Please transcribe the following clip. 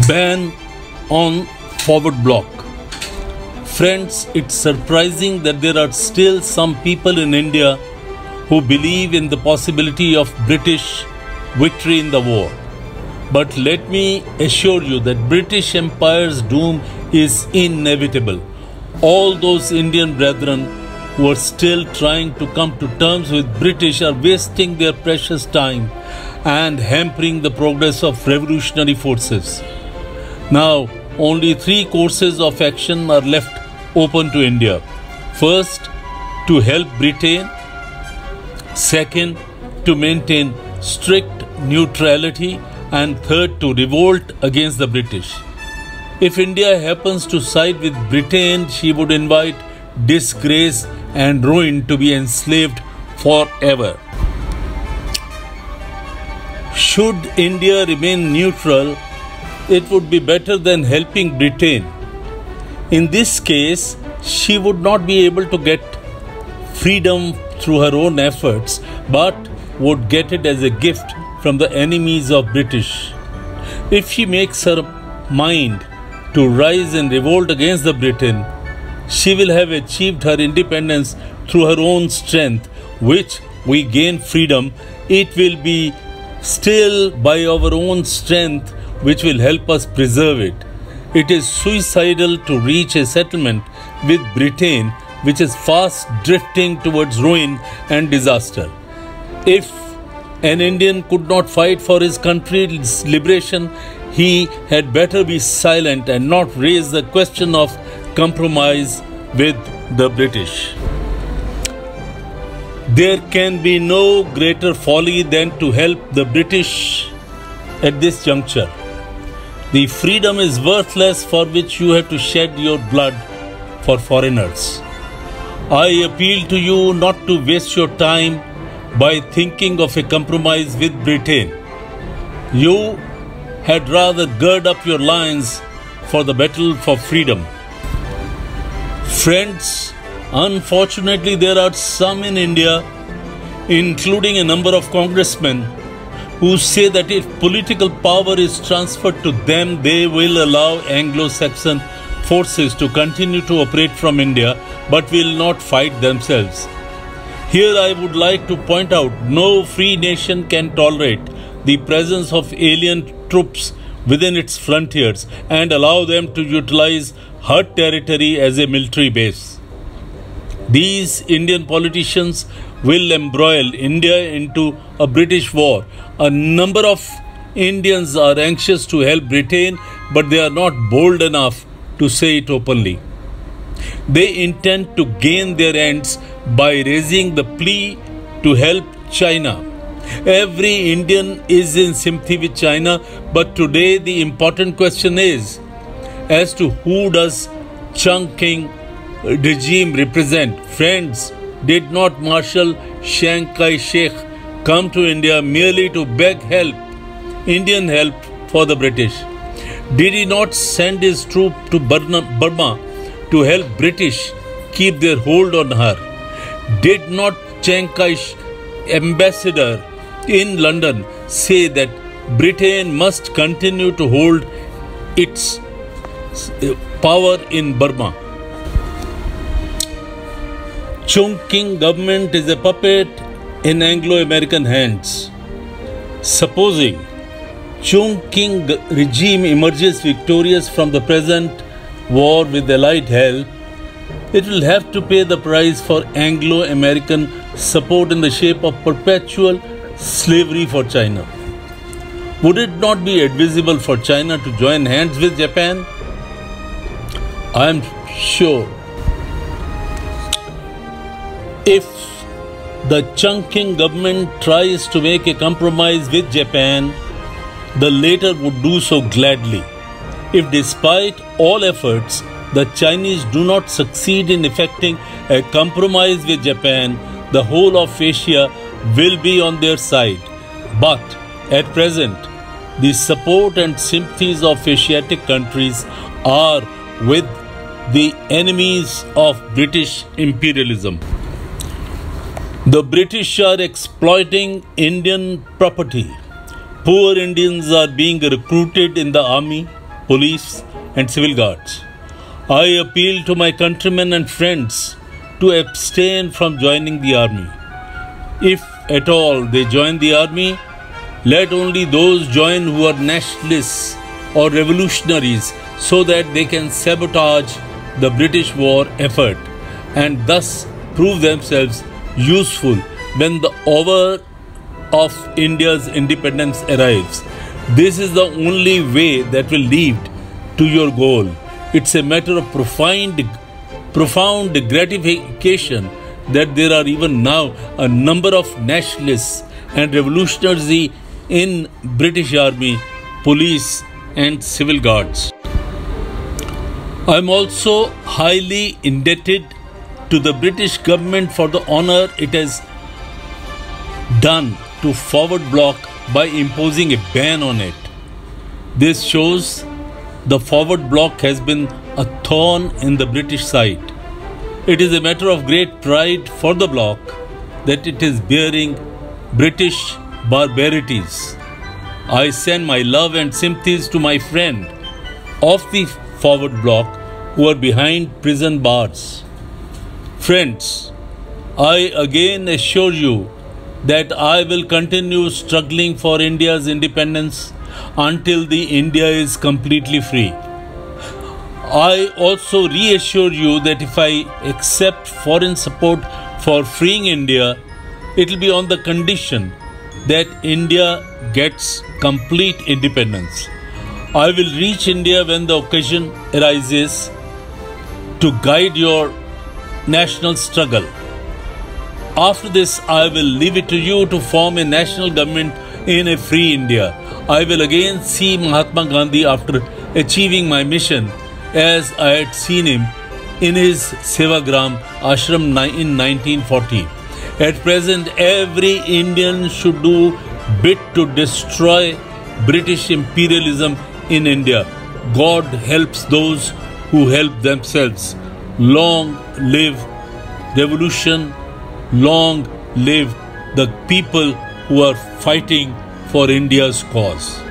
Ban on forward bloc. Friends, it's surprising that there are still some people in India who believe in the possibility of British victory in the war. But let me assure you that British Empire's doom is inevitable. All those Indian brethren who are still trying to come to terms with British are wasting their precious time and hampering the progress of revolutionary forces. Now, only 3 courses of action are left open to India. First, to help Britain. Second, to maintain strict neutrality. And third, to revolt against the British. If India happens to side with Britain, she would invite disgrace and ruin to be enslaved forever. Should India remain neutral, it would be better than helping Britain. In this case, she would not be able to get freedom through her own efforts, but would get it as a gift from the enemies of British. If she makes her mind to rise and revolt against the Britain, she will have achieved her independence through her own strength, which we gain freedom. It will be still by our own strength which will help us preserve it. It is suicidal to reach a settlement with Britain, which is fast drifting towards ruin and disaster. If an Indian could not fight for his country's liberation, he had better be silent and not raise the question of compromise with the British. There can be no greater folly than to help the British at this juncture. The freedom is worthless for which you have to shed your blood for foreigners. I appeal to you not to waste your time by thinking of a compromise with Britain. You had rather gird up your loins for the battle for freedom. Friends, unfortunately there are some in India, including a number of congressmen, who say that if political power is transferred to them, they will allow Anglo-Saxon forces to continue to operate from India, but will not fight themselves. Here I would like to point out, no free nation can tolerate the presence of alien troops within its frontiers and allow them to utilize her territory as a military base. These Indian politicians will embroil India into a British war. A number of Indians are anxious to help Britain, but they are not bold enough to say it openly. They intend to gain their ends by raising the plea to help China. Every Indian is in sympathy with China, but today the important question is as to who does Chongqing regime represent. Friends, did not Marshal Chiang Kai-shek come to India merely to beg help, Indian help for the British? Did he not send his troop to Burma to help British keep their hold on her? Did not Chiang Kai-shek, ambassador in London, say that Britain must continue to hold its power in Burma? Chongqing government is a puppet in Anglo-American hands. Supposing Chongqing regime emerges victorious from the present war with Allied help, it will have to pay the price for Anglo-American support in the shape of perpetual slavery for China. Would it not be advisable for China to join hands with Japan? I am sure if the Chongqing government tries to make a compromise with Japan, the latter would do so gladly. If despite all efforts, the Chinese do not succeed in effecting a compromise with Japan, the whole of Asia will be on their side. But at present, the support and sympathies of Asiatic countries are with the enemies of British imperialism. The British are exploiting Indian property. Poor Indians are being recruited in the army. police, and civil guards. I appeal to my countrymen and friends to abstain from joining the army. If at all they join the army, let only those join who are nationalists or revolutionaries, so that they can sabotage the British war effort and thus prove themselves useful when the hour of India's independence arrives. This is the only way that will lead to your goal. It's a matter of profound gratification that there are even now a number of nationalists and revolutionaries in British Army, police and civil guards. I am also highly indebted to the British government for the honour it has done to Forward Bloc by imposing a ban on it. This shows the Forward Bloc has been a thorn in the British side. It is a matter of great pride for the bloc that it is bearing British barbarities. I send my love and sympathies to my friend of the Forward Bloc who are behind prison bars. Friends, I again assure you that I will continue struggling for India's independence until the India is completely free. I also reassure you that if I accept foreign support for freeing India, it will be on the condition that India gets complete independence. I will reach India when the occasion arises to guide your national struggle. After this, I will leave it to you to form a national government in a free India. I will again see Mahatma Gandhi after achieving my mission, as I had seen him in his Sevagram ashram in 1940. At present, every Indian should do bit to destroy British imperialism in India. God helps those who help themselves. Long live revolution, long live the people who are fighting for India's cause.